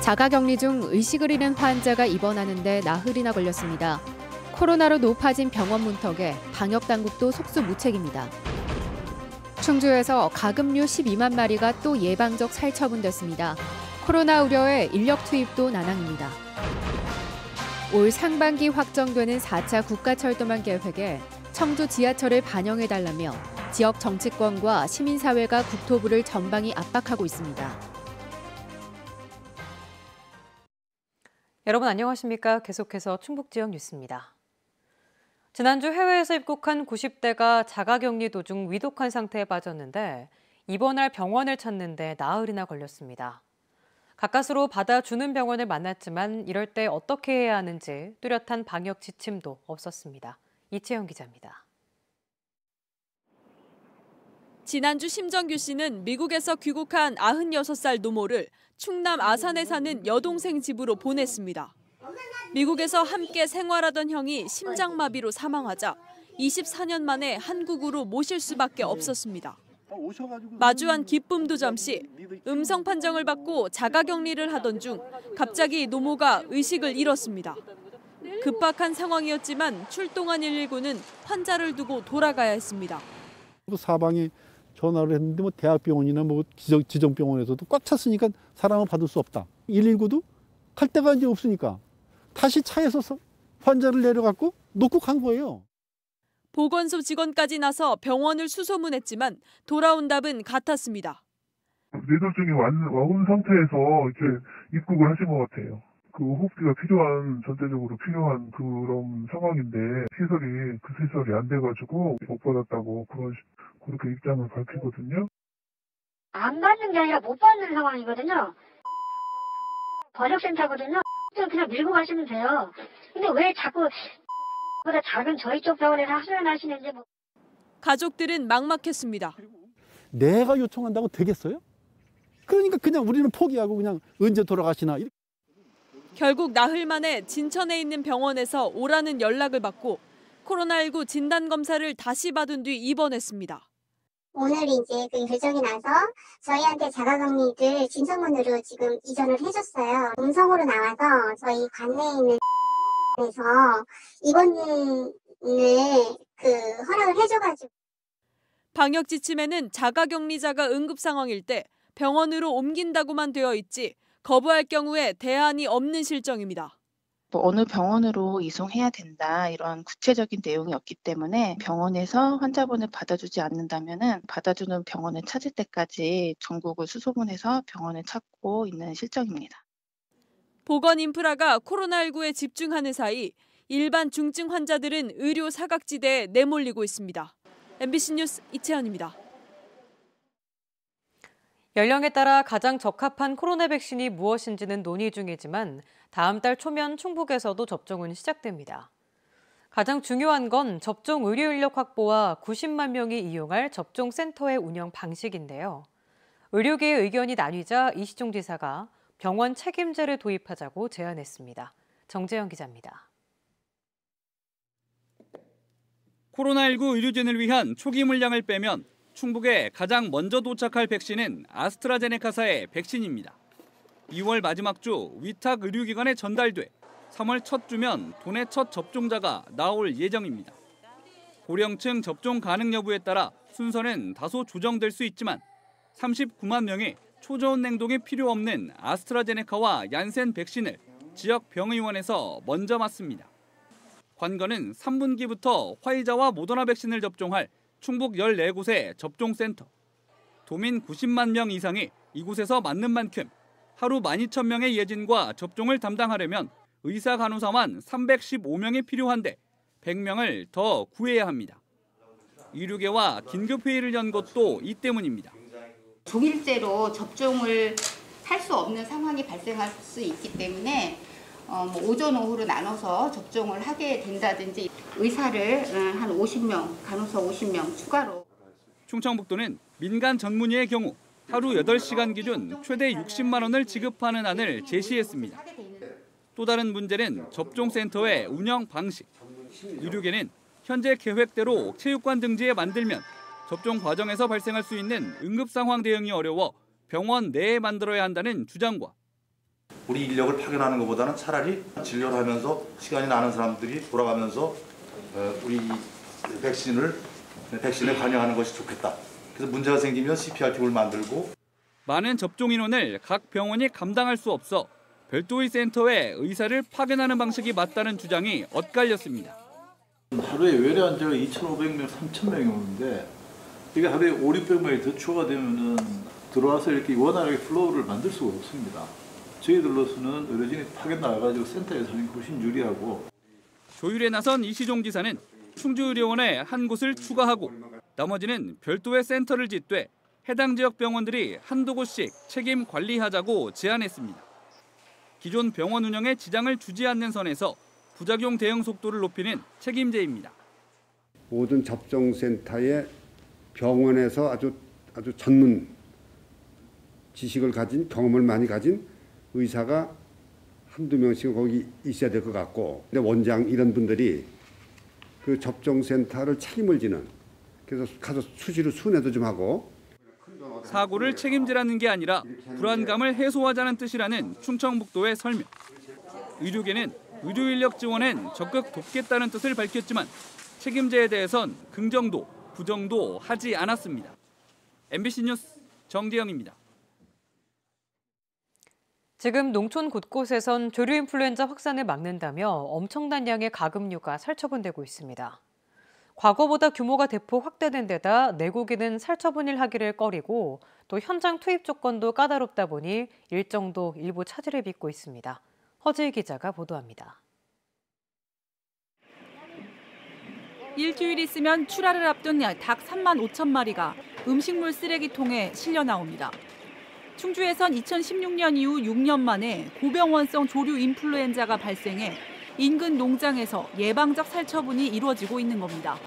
자가격리 중 의식을 잃은 환자가 입원하는데 나흘이나 걸렸습니다. 코로나로 높아진 병원 문턱에 방역당국도 속수무책입니다. 충주에서 가금류 12만 마리가 또 예방적 살처분됐습니다. 코로나 우려에 인력 투입도 난항입니다. 올 상반기 확정되는 4차 국가철도망 계획에 청주 지하철을 반영해달라며 지역 정치권과 시민사회가 국토부를 전방위 압박하고 있습니다. 여러분 안녕하십니까? 계속해서 충북 지역 뉴스입니다. 지난주 해외에서 입국한 90대가 자가격리 도중 위독한 상태에 빠졌는데 입원할 병원을 찾는데 나흘이나 걸렸습니다. 가까스로 받아주는 병원을 만났지만 이럴 때 어떻게 해야 하는지 뚜렷한 방역 지침도 없었습니다. 이채영 기자입니다. 지난주 심정규 씨는 미국에서 귀국한 96살 노모를 충남 아산에 사는 여동생 집으로 보냈습니다. 미국에서 함께 생활하던 형이 심장마비로 사망하자 24년 만에 한국으로 모실 수밖에 없었습니다. 마주한 기쁨도 잠시 음성 판정을 받고 자가격리를 하던 중 갑자기 노모가 의식을 잃었습니다. 급박한 상황이었지만 출동한 119는 환자를 두고 돌아가야 했습니다. 사방에 전화를 했는데 대학병원이나 지정병원에서도 꽉 찼으니까 사람을 받을 수 없다. 119도 갈 데가 이제 없으니까 다시 차에서 환자를 내려갖고 놓고 간 거예요. 보건소 직원까지 나서 병원을 수소문했지만 돌아온 답은 같았습니다. 뇌졸중이 와온 상태에서 이렇게 입국을 하신 것 같아요. 그 호흡기가 필요한, 전체적으로 필요한 그런 상황인데 그 시설이 안 돼가지고 못 받았다고 그렇게 입장을 밝히거든요. 안 받는 게 아니라 못 받는 상황이거든요. 번역센터거든요. 그냥 밀고 가시면 돼요. 근데 왜 자꾸 보다 작은 저희 쪽 병원에서 하소연하시는지. 가족들은 막막했습니다. 내가 요청한다고 되겠어요? 그러니까 그냥 우리는 포기하고 그냥 언제 돌아가시나. 결국 나흘 만에 진천에 있는 병원에서 오라는 연락을 받고 코로나19 진단검사를 다시 받은 뒤 입원했습니다. 오늘 이제 그 결정이 나서 저희한테 자가격리를 진천군으로 지금 이전을 해줬어요. 음성으로 나와서 저희 관내에 있는 에서 입원을 허락을 해줘가지고. 방역 지침에는 자가격리자가 응급 상황일 때 병원으로 옮긴다고만 되어 있지 거부할 경우에 대안이 없는 실정입니다. 어느 병원으로 이송해야 된다 이런 구체적인 내용이 없기 때문에 병원에서 환자분을 받아주지 않는다면 받아주는 병원을 찾을 때까지 전국을 수소문해서 병원을 찾고 있는 실정입니다. 보건 인프라가 코로나19에 집중하는 사이 일반 중증 환자들은 의료 사각지대에 내몰리고 있습니다. MBC 뉴스 이채연입니다. 연령에 따라 가장 적합한 코로나 백신이 무엇인지는 논의 중이지만 다음 달 초면 충북에서도 접종은 시작됩니다. 가장 중요한 건 접종 의료 인력 확보와 90만 명이 이용할 접종센터의 운영 방식인데요. 의료계의 의견이 나뉘자 이시종 지사가 병원 책임제를 도입하자고 제안했습니다. 정재영 기자입니다. 코로나19 의료진을 위한 초기 물량을 빼면 충북에 가장 먼저 도착할 백신은 아스트라제네카사의 백신입니다. 2월 마지막 주 위탁 의료기관에 전달돼 3월 첫 주면 도내 첫 접종자가 나올 예정입니다. 고령층 접종 가능 여부에 따라 순서는 다소 조정될 수 있지만 39만 명의 초저온 냉동이 필요 없는 아스트라제네카와 얀센 백신을 지역 병의원에서 먼저 맞습니다. 관건은 3분기부터 화이자와 모더나 백신을 접종할 충북 14곳의 접종센터. 도민 90만 명 이상이 이곳에서 맞는 만큼 하루 12,000명의 예진과 접종을 담당하려면 의사 간호사만 315명이 필요한데 100명을 더 구해야 합니다. 의료계와 긴급회의를 연 것도 이 때문입니다. 동일제로 접종을 할 수 없는 상황이 발생할 수 있기 때문에 오전, 오후로 나눠서 접종을 하게 된다든지 의사를 한 50명, 간호사 50명 추가로. 충청북도는 민간 전문의의 경우 하루 8시간 기준 최대 60만 원을 지급하는 안을 제시했습니다. 또 다른 문제는 접종센터의 운영 방식. 의료계는 현재 계획대로 체육관 등지에 만들면 접종 과정에서 발생할 수 있는 응급 상황 대응이 어려워 병원 내에 만들어야 한다는 주장과 우리 인력을 파견하는 것보다는 차라리 진료를 하면서 시간이 나는 사람들이 돌아가면서 우리 백신에 관여하는 것이 좋겠다. 그래서 문제가 생기면 CPR팀을 만들고 많은 접종 인원을 각 병원이 감당할 수 없어 별도의 센터에 의사를 파견하는 방식이 맞다는 주장이 엇갈렸습니다. 하루에 외래 환자가 2,500명, 3,000명이 오는데 이게 하루에 500명이 더 추가되면은 들어와서 이렇게 원활하게 플로우를 만들 수가 없습니다. 저희들로서는 의료진이 파견 나가가지고 센터에서 하는 게 훨씬 유리하고. 조율에 나선 이시종 지사는 충주의료원에 한 곳을 추가하고 나머지는 별도의 센터를 짓되 해당 지역 병원들이 한두 곳씩 책임 관리하자고 제안했습니다. 기존 병원 운영에 지장을 주지 않는 선에서 부작용 대응 속도를 높이는 책임제입니다. 모든 접종센터에 병원에서 아주 전문 지식을 가진 경험을 많이 가진 의사가 한두 명씩은 거기 있어야 될 것 같고, 근데 원장 이런 분들이 그 접종센터를 책임을 지는, 그래서 가서 수시로 순회도 좀 하고. 사고를 책임지라는 게 아니라 불안감을 해소하자는 뜻이라는 충청북도의 설명. 의료계는 의료 인력 지원엔 적극 돕겠다는 뜻을 밝혔지만 책임제에 대해선 긍정도, 부정도 하지 않았습니다. MBC 뉴스 정재영입니다. 지금 농촌 곳곳에선 조류 인플루엔자 확산을 막는다며 엄청난 양의 가금류가 살처분되고 있습니다. 과거보다 규모가 대폭 확대된 데다 내국인은 살처분일 하기를 꺼리고 또 현장 투입 조건도 까다롭다 보니 일정도 일부 차질을 빚고 있습니다. 허지희 기자가 보도합니다. 일주일 있으면 출하를 앞둔 닭 3만 5천 마리가 음식물 쓰레기통에 실려 나옵니다. 충주에선 2016년 이후 6년 만에 고병원성 조류 인플루엔자가 발생해 인근 농장에서 예방적 살처분이 이루어지고 있는 겁니다.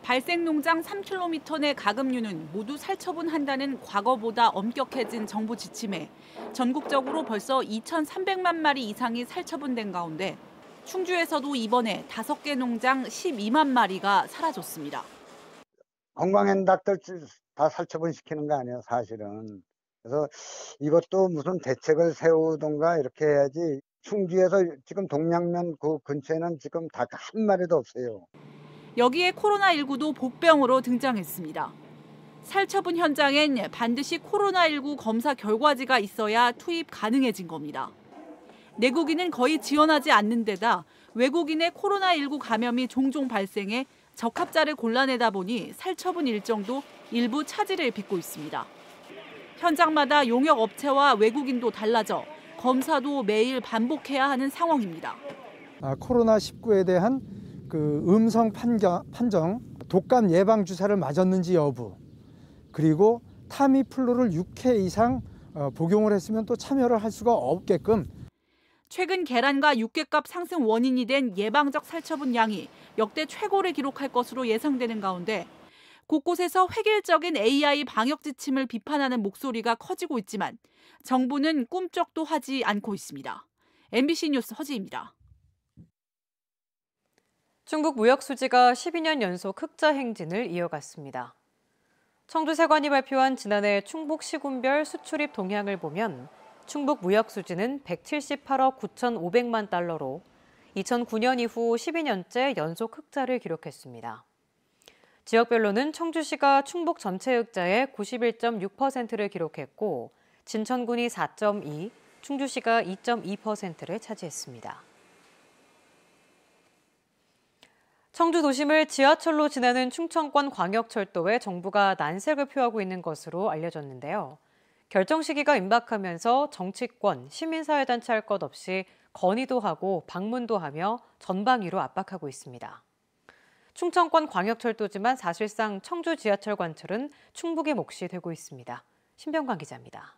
발생 농장 3km 내 가금류는 모두 살처분한다는 과거보다 엄격해진 정부 지침에 전국적으로 벌써 2,300만 마리 이상이 살처분된 가운데 충주에서도 이번에 5개 농장 12만 마리가 사라졌습니다. 건강한 닭들 다 살처분시키는 거 아니에요, 사실은. 그래서 이것도 무슨 대책을 세우던가 이렇게 해야지. 충주에서 지금 동양면 그 근처에는 지금 닭 한 마리도 없어요. 여기에 코로나19도 복병으로 등장했습니다. 살처분 현장엔 반드시 코로나19 검사 결과지가 있어야 투입 가능해진 겁니다. 내국인은 거의 지원하지 않는 데다 외국인의 코로나19 감염이 종종 발생해 적합자를 골라내다 보니 살처분 일정도 일부 차질을 빚고 있습니다. 현장마다 용역 업체와 외국인도 달라져 검사도 매일 반복해야 하는 상황입니다. 코로나19에 대한 그 음성 판정, 독감 예방 주사를 맞았는지 여부, 그리고 타미플루를 6회 이상 복용을 했으면 또 참여를 할 수가 없게끔. 최근 계란과 육개값 상승 원인이 된 예방적 살처분 양이 역대 최고를 기록할 것으로 예상되는 가운데 곳곳에서 획일적인 AI 방역 지침을 비판하는 목소리가 커지고 있지만 정부는 꿈쩍도 하지 않고 있습니다. MBC 뉴스 허지입니다. 충북 무역수지가 12년 연속 흑자 행진을 이어갔습니다. 청주세관이 발표한 지난해 충북 시군별 수출입 동향을 보면 충북 무역수지는 178억 9,500만 달러로 2009년 이후 12년째 연속 흑자를 기록했습니다. 지역별로는 청주시가 충북 전체 흑자의 91.6%를 기록했고 진천군이 4.2%, 충주시가 2.2%를 차지했습니다. 청주 도심을 지하철로 지나는 충청권 광역철도에 정부가 난색을 표하고 있는 것으로 알려졌는데요. 결정 시기가 임박하면서 정치권, 시민사회단체 할 것 없이 건의도 하고 방문도 하며 전방위로 압박하고 있습니다. 충청권 광역철도지만 사실상 청주 지하철 관철은 충북의 몫이 되고 있습니다. 신병관 기자입니다.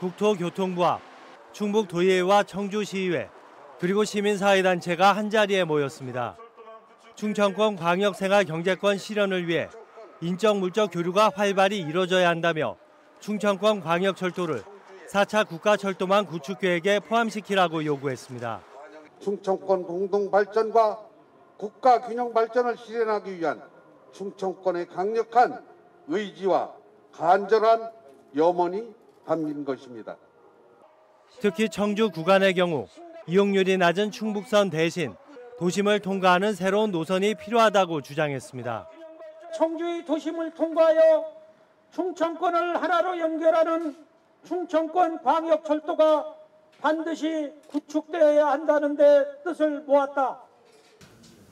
국토교통부 앞 충북도의회와 청주시의회 그리고 시민사회단체가 한자리에 모였습니다. 충청권 광역생활경제권 실현을 위해 인적 물적 교류가 활발히 이뤄져야 한다며 충청권 광역철도를 4차 국가철도망 구축 계획에 포함시키라고 요구했습니다. 충청권 공동 발전과 국가 균형 발전을 실현하기 위한 충청권의 강력한 의지와 간절한 염원이 담긴 것입니다. 특히 청주 구간의 경우 이용률이 낮은 충북선 대신 도심을 통과하는 새로운 노선이 필요하다고 주장했습니다. 청주의 도심을 통과하여 충청권을 하나로 연결하는 충청권 광역철도가 반드시 구축되어야 한다는 데 뜻을 모았다.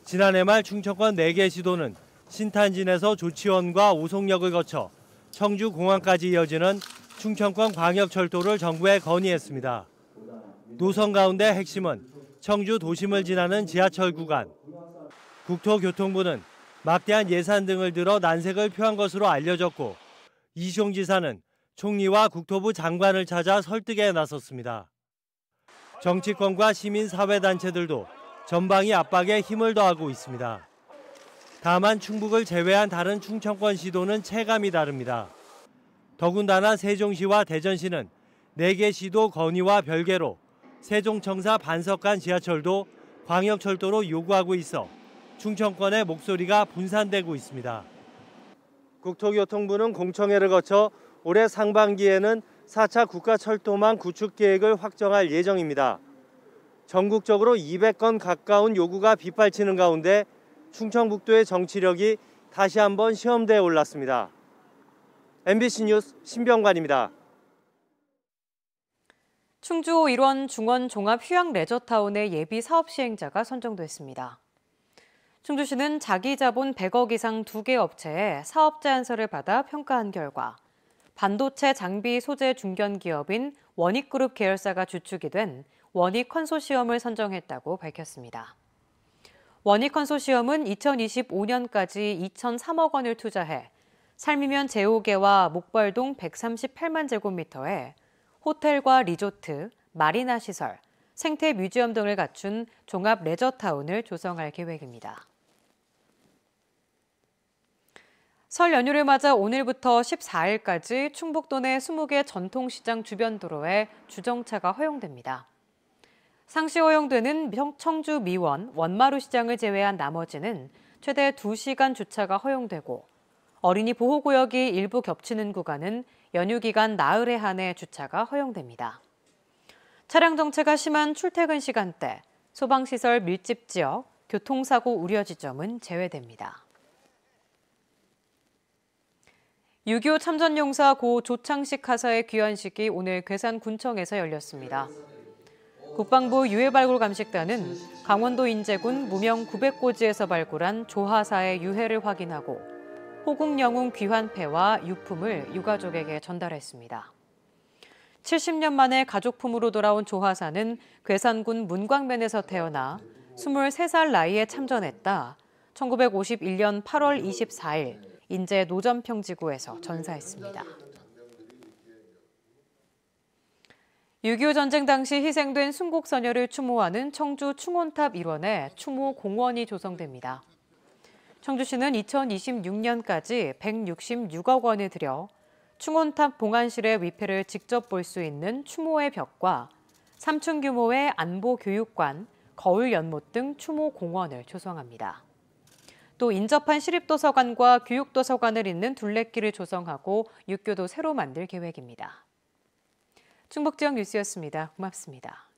지난해 말 충청권 4개 시도는 신탄진에서 조치원과 오송역을 거쳐 청주공항까지 이어지는 충청권 광역철도를 정부에 건의했습니다. 노선 가운데 핵심은 청주 도심을 지나는 지하철 구간. 국토교통부는 막대한 예산 등을 들어 난색을 표한 것으로 알려졌고 이시용 지사는 총리와 국토부 장관을 찾아 설득에 나섰습니다. 정치권과 시민사회단체들도 전방위 압박에 힘을 더하고 있습니다. 다만 충북을 제외한 다른 충청권 시도는 체감이 다릅니다. 더군다나 세종시와 대전시는 4개 시도 건의와 별개로 세종청사 반석간 지하철도 광역철도로 요구하고 있어 충청권의 목소리가 분산되고 있습니다. 국토교통부는 공청회를 거쳐 올해 상반기에는 4차 국가철도망 구축 계획을 확정할 예정입니다. 전국적으로 200건 가까운 요구가 빗발치는 가운데 충청북도의 정치력이 다시 한번 시험대에 올랐습니다. MBC 뉴스 신병관입니다. 충주 1원 중원 종합 휴양 레저타운의 예비 사업 시행자가 선정됐습니다. 충주시는 자기 자본 100억 이상 2개 업체에 사업 제안서를 받아 평가한 결과 반도체 장비 소재 중견기업인 원익그룹 계열사가 주축이 된 원익 컨소시엄을 선정했다고 밝혔습니다. 원익 컨소시엄은 2025년까지 2,003억 원을 투자해 삶이면 제오개와 목발동 138만 제곱미터에 호텔과 리조트, 마리나 시설, 생태 뮤지엄 등을 갖춘 종합 레저타운을 조성할 계획입니다. 설 연휴를 맞아 오늘부터 14일까지 충북도 내 20개 전통시장 주변 도로에 주정차가 허용됩니다. 상시 허용되는 청주 미원, 원마루 시장을 제외한 나머지는 최대 2시간 주차가 허용되고 어린이 보호구역이 일부 겹치는 구간은 연휴 기간 나흘에 한해 주차가 허용됩니다. 차량 정체가 심한 출퇴근 시간대, 소방시설 밀집 지역, 교통사고 우려 지점은 제외됩니다. 6.25 참전용사 고 조창식 하사의 귀환식이 오늘 괴산군청에서 열렸습니다. 국방부 유해발굴감식단은 강원도 인제군 무명 900고지에서 발굴한 조 하사의 유해를 확인하고 호국영웅 귀환패와 유품을 유가족에게 전달했습니다. 70년 만에 가족품으로 돌아온 조 하사는 괴산군 문광면에서 태어나 23살 나이에 참전했다 1951년 8월 24일 인제 노전평지구에서 전사했습니다. 6.25 전쟁 당시 희생된 순국선열을 추모하는 청주 충원탑 일원에 추모 공원이 조성됩니다. 청주시는 2026년까지 166억 원을 들여 충원탑 봉안실의 위패를 직접 볼 수 있는 추모의 벽과 3층 규모의 안보 교육관, 거울 연못 등 추모 공원을 조성합니다. 또 인접한 시립도서관과 교육도서관을 잇는 둘레길을 조성하고 육교도 새로 만들 계획입니다. 충북지역 뉴스였습니다. 고맙습니다.